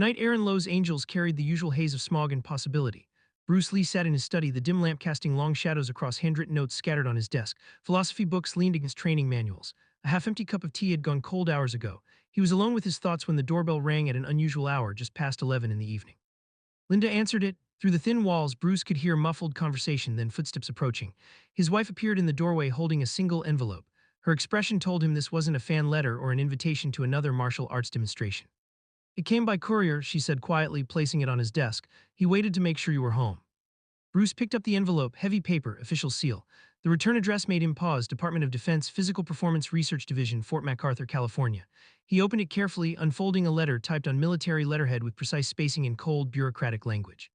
Night Aaron Lowe's angels carried the usual haze of smog and possibility. Bruce Lee sat in his study, the dim lamp casting long shadows across handwritten notes scattered on his desk. Philosophy books leaned against training manuals. A half-empty cup of tea had gone cold hours ago. He was alone with his thoughts when the doorbell rang at an unusual hour, just past 11 in the evening. Linda answered it. Through the thin walls, Bruce could hear muffled conversation, then footsteps approaching. His wife appeared in the doorway holding a single envelope. Her expression told him this wasn't a fan letter or an invitation to another martial arts demonstration. "It came by courier," she said quietly, placing it on his desk. "He waited to make sure you were home." Bruce picked up the envelope, heavy paper, official seal. The return address made him pause: Department of Defense, Physical Performance Research Division, Fort MacArthur, California. He opened it carefully, unfolding a letter typed on military letterhead with precise spacing in cold, bureaucratic language.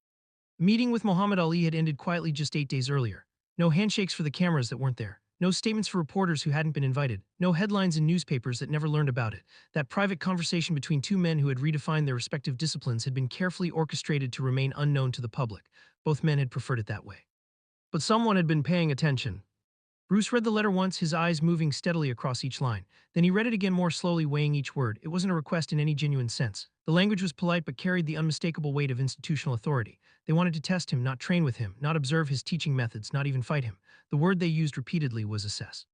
A meeting with Muhammad Ali had ended quietly just 8 days earlier. No handshakes for the cameras that weren't there. No statements for reporters who hadn't been invited. No headlines in newspapers that never learned about it. That private conversation between two men who had redefined their respective disciplines had been carefully orchestrated to remain unknown to the public. Both men had preferred it that way. But someone had been paying attention. Bruce read the letter once, his eyes moving steadily across each line. Then he read it again, more slowly, weighing each word. It wasn't a request in any genuine sense. The language was polite but carried the unmistakable weight of institutional authority. They wanted to test him, not train with him, not observe his teaching methods, not even fight him. The word they used repeatedly was assess.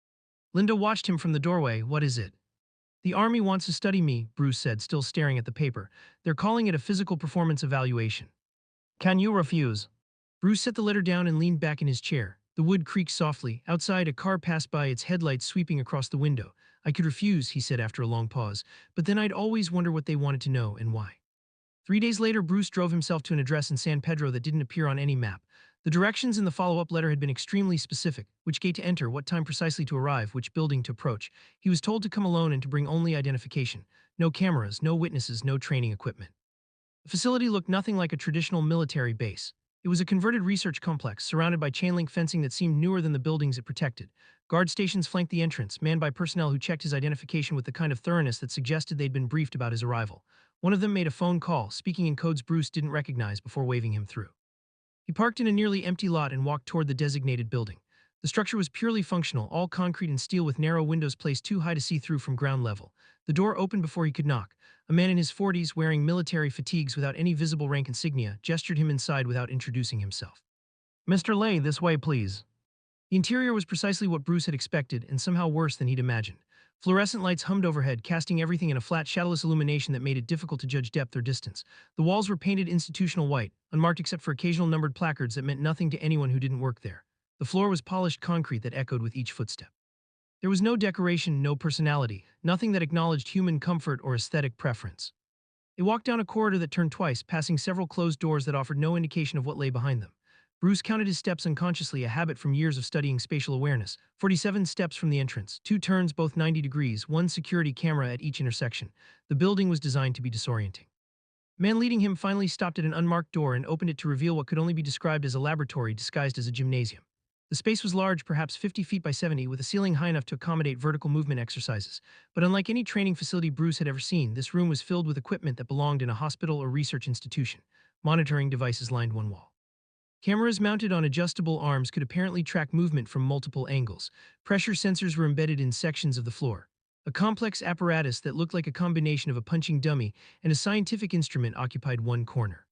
Linda watched him from the doorway. "What is it?" "The Army wants to study me," Bruce said, still staring at the paper. "They're calling it a physical performance evaluation." "Can you refuse?" Bruce set the letter down and leaned back in his chair. The wood creaked softly. Outside, a car passed by, its headlights sweeping across the window. "I could refuse," he said after a long pause, "but then I'd always wonder what they wanted to know and why." 3 days later, Bruce drove himself to an address in San Pedro that didn't appear on any map. The directions in the follow-up letter had been extremely specific: which gate to enter, what time precisely to arrive, which building to approach. He was told to come alone and to bring only identification. No cameras, no witnesses, no training equipment. The facility looked nothing like a traditional military base. It was a converted research complex, surrounded by chain-link fencing that seemed newer than the buildings it protected. Guard stations flanked the entrance, manned by personnel who checked his identification with the kind of thoroughness that suggested they'd been briefed about his arrival. One of them made a phone call, speaking in codes Bruce didn't recognize, before waving him through. He parked in a nearly empty lot and walked toward the designated building. The structure was purely functional, all concrete and steel with narrow windows placed too high to see through from ground level. The door opened before he could knock. A man in his 40s, wearing military fatigues without any visible rank insignia, gestured him inside without introducing himself. "Mr. Lay, this way, please." The interior was precisely what Bruce had expected, and somehow worse than he'd imagined. Fluorescent lights hummed overhead, casting everything in a flat, shadowless illumination that made it difficult to judge depth or distance. The walls were painted institutional white, unmarked except for occasional numbered placards that meant nothing to anyone who didn't work there. The floor was polished concrete that echoed with each footstep. There was no decoration, no personality, nothing that acknowledged human comfort or aesthetic preference. They walked down a corridor that turned twice, passing several closed doors that offered no indication of what lay behind them. Bruce counted his steps unconsciously, a habit from years of studying spatial awareness. 47 steps from the entrance, 2 turns, both 90 degrees, one security camera at each intersection. The building was designed to be disorienting. The man leading him finally stopped at an unmarked door and opened it to reveal what could only be described as a laboratory disguised as a gymnasium. The space was large, perhaps 50 feet by 70, with a ceiling high enough to accommodate vertical movement exercises. But unlike any training facility Bruce had ever seen, this room was filled with equipment that belonged in a hospital or research institution. Monitoring devices lined one wall. Cameras mounted on adjustable arms could apparently track movement from multiple angles. Pressure sensors were embedded in sections of the floor. A complex apparatus that looked like a combination of a punching dummy and a scientific instrument occupied one corner.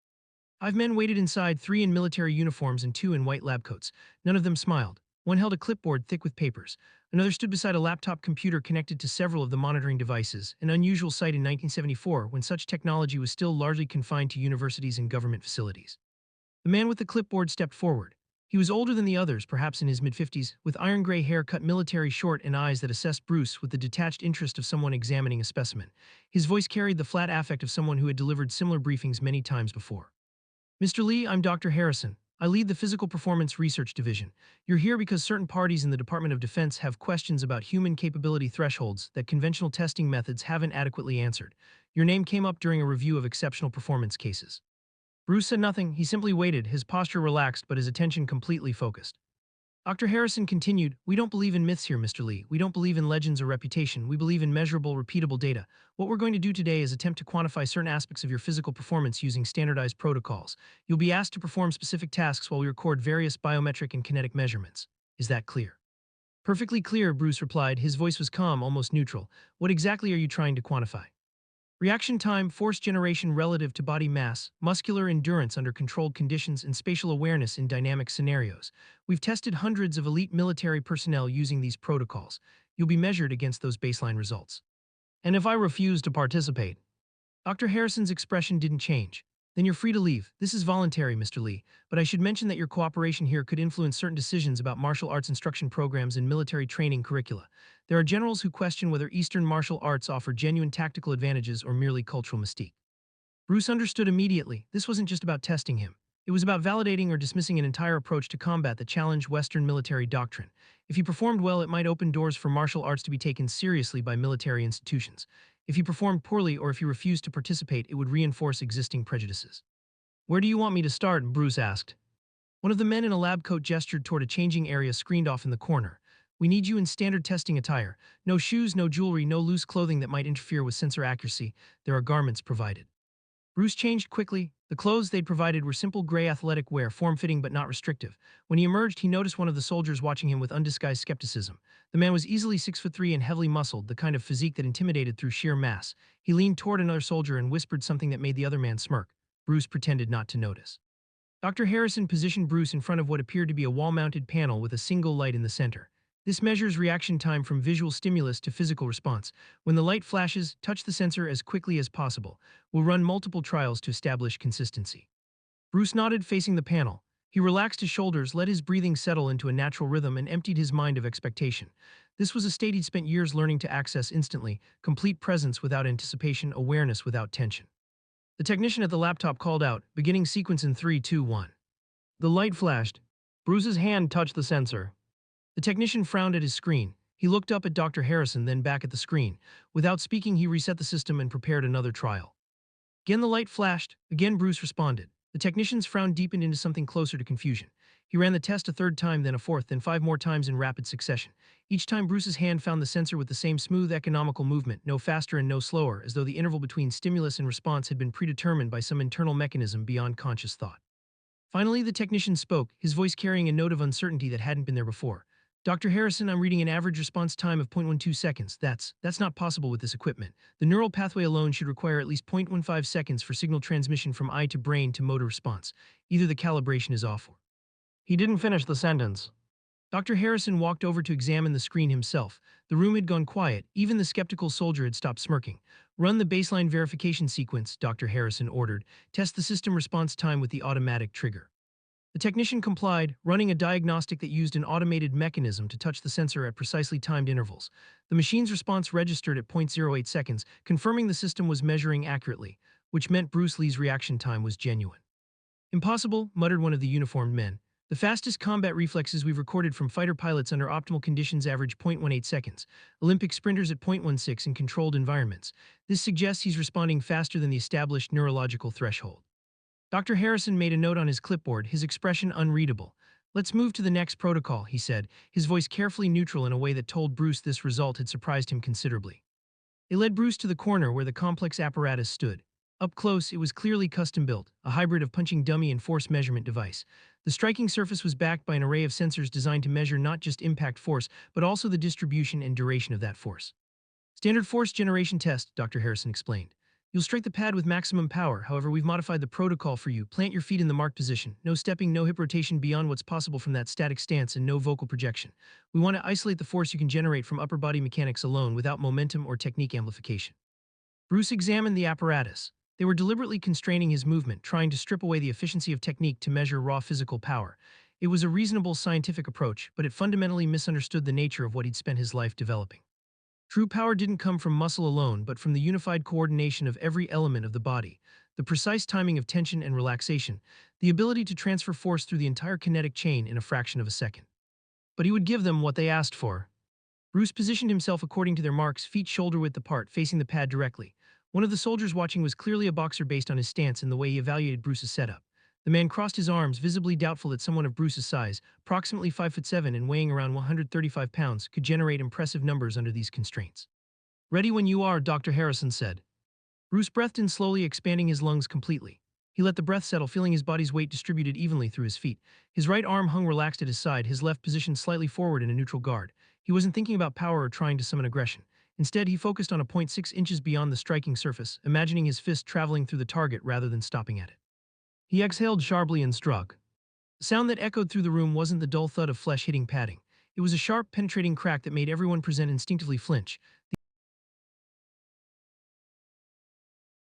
5 men waited inside, 3 in military uniforms and 2 in white lab coats. None of them smiled. One held a clipboard thick with papers. Another stood beside a laptop computer connected to several of the monitoring devices, an unusual sight in 1974 when such technology was still largely confined to universities and government facilities. The man with the clipboard stepped forward. He was older than the others, perhaps in his mid-50s, with iron-gray hair cut military short and eyes that assessed Bruce with the detached interest of someone examining a specimen. His voice carried the flat affect of someone who had delivered similar briefings many times before. "Mr. Lee, I'm Dr. Harrison. I lead the Physical Performance Research Division. You're here because certain parties in the Department of Defense have questions about human capability thresholds that conventional testing methods haven't adequately answered. Your name came up during a review of exceptional performance cases." Bruce said nothing. He simply waited, his posture relaxed but his attention completely focused. Dr. Harrison continued, "We don't believe in myths here, Mr. Lee. We don't believe in legends or reputation. We believe in measurable, repeatable data. What we're going to do today is attempt to quantify certain aspects of your physical performance using standardized protocols. You'll be asked to perform specific tasks while we record various biometric and kinetic measurements. Is that clear?" "Perfectly clear," Bruce replied. His voice was calm, almost neutral. "What exactly are you trying to quantify?" Reaction time, force generation relative to body mass, muscular endurance under controlled conditions, and spatial awareness in dynamic scenarios. We've tested hundreds of elite military personnel using these protocols. You'll be measured against those baseline results. And if I refuse to participate? Dr. Harrison's expression didn't change. Then you're free to leave. This is voluntary, Mr. Lee, but I should mention that your cooperation here could influence certain decisions about martial arts instruction programs and military training curricula. There are generals who question whether Eastern martial arts offer genuine tactical advantages or merely cultural mystique. Bruce understood immediately. This wasn't just about testing him. It was about validating or dismissing an entire approach to combat that challenged Western military doctrine. If he performed well, it might open doors for martial arts to be taken seriously by military institutions. If he performed poorly or if he refused to participate, it would reinforce existing prejudices. Where do you want me to start? Bruce asked. One of the men in a lab coat gestured toward a changing area screened off in the corner. We need you in standard testing attire. No shoes, no jewelry, no loose clothing that might interfere with sensor accuracy. There are garments provided. Bruce changed quickly. The clothes they'd provided were simple gray athletic wear, form-fitting but not restrictive. When he emerged, he noticed one of the soldiers watching him with undisguised skepticism. The man was easily 6'3" and heavily muscled, the kind of physique that intimidated through sheer mass. He leaned toward another soldier and whispered something that made the other man smirk. Bruce pretended not to notice. Dr. Harrison positioned Bruce in front of what appeared to be a wall-mounted panel with a single light in the center. This measures reaction time from visual stimulus to physical response. When the light flashes, touch the sensor as quickly as possible. We'll run multiple trials to establish consistency. Bruce nodded, facing the panel. He relaxed his shoulders, let his breathing settle into a natural rhythm, and emptied his mind of expectation. This was a state he'd spent years learning to access instantly, complete presence without anticipation, awareness without tension. The technician at the laptop called out, beginning sequence in 3, 2, 1. The light flashed. Bruce's hand touched the sensor. The technician frowned at his screen. He looked up at Dr. Harrison, then back at the screen. Without speaking, he reset the system and prepared another trial. Again the light flashed. Again Bruce responded. The technician's frown deepened into something closer to confusion. He ran the test a third time, then a fourth, then 5 more times in rapid succession. Each time Bruce's hand found the sensor with the same smooth, economical movement, no faster and no slower, as though the interval between stimulus and response had been predetermined by some internal mechanism beyond conscious thought. Finally, the technician spoke, his voice carrying a note of uncertainty that hadn't been there before. Dr. Harrison, I'm reading an average response time of 0.12 seconds. That's not possible with this equipment. The neural pathway alone should require at least 0.15 seconds for signal transmission from eye to brain to motor response. Either the calibration is off or... He didn't finish the sentence. Dr. Harrison walked over to examine the screen himself. The room had gone quiet. Even the skeptical soldier had stopped smirking. Run the baseline verification sequence, Dr. Harrison ordered. Test the system response time with the automatic trigger. The technician complied, running a diagnostic that used an automated mechanism to touch the sensor at precisely timed intervals. The machine's response registered at 0.08 seconds, confirming the system was measuring accurately, which meant Bruce Lee's reaction time was genuine. Impossible, muttered one of the uniformed men. The fastest combat reflexes we've recorded from fighter pilots under optimal conditions average 0.18 seconds, Olympic sprinters at 0.16 in controlled environments. This suggests he's responding faster than the established neurological threshold. Dr. Harrison made a note on his clipboard, his expression unreadable. Let's move to the next protocol, he said, his voice carefully neutral in a way that told Bruce this result had surprised him considerably. They led Bruce to the corner where the complex apparatus stood. Up close, it was clearly custom-built, a hybrid of punching dummy and force measurement device. The striking surface was backed by an array of sensors designed to measure not just impact force, but also the distribution and duration of that force. Standard force generation test, Dr. Harrison explained. You'll strike the pad with maximum power, however we've modified the protocol for you. Plant your feet in the marked position. No stepping, no hip rotation beyond what's possible from that static stance, and no vocal projection. We want to isolate the force you can generate from upper body mechanics alone without momentum or technique amplification. Bruce examined the apparatus. They were deliberately constraining his movement, trying to strip away the efficiency of technique to measure raw physical power. It was a reasonable scientific approach, but it fundamentally misunderstood the nature of what he'd spent his life developing. True power didn't come from muscle alone, but from the unified coordination of every element of the body, the precise timing of tension and relaxation, the ability to transfer force through the entire kinetic chain in a fraction of a second. But he would give them what they asked for. Bruce positioned himself according to their marks, feet shoulder-width apart, facing the pad directly. One of the soldiers watching was clearly a boxer based on his stance and the way he evaluated Bruce's setup. The man crossed his arms, visibly doubtful that someone of Bruce's size, approximately 5'7" and weighing around 135 pounds, could generate impressive numbers under these constraints. Ready when you are, Dr. Harrison said. Bruce breathed in slowly, expanding his lungs completely. He let the breath settle, feeling his body's weight distributed evenly through his feet. His right arm hung relaxed at his side, his left positioned slightly forward in a neutral guard. He wasn't thinking about power or trying to summon aggression. Instead, he focused on a point 6 inches beyond the striking surface, imagining his fist traveling through the target rather than stopping at it. He exhaled sharply and struck. The sound that echoed through the room wasn't the dull thud of flesh hitting padding. It was a sharp, penetrating crack that made everyone present instinctively flinch.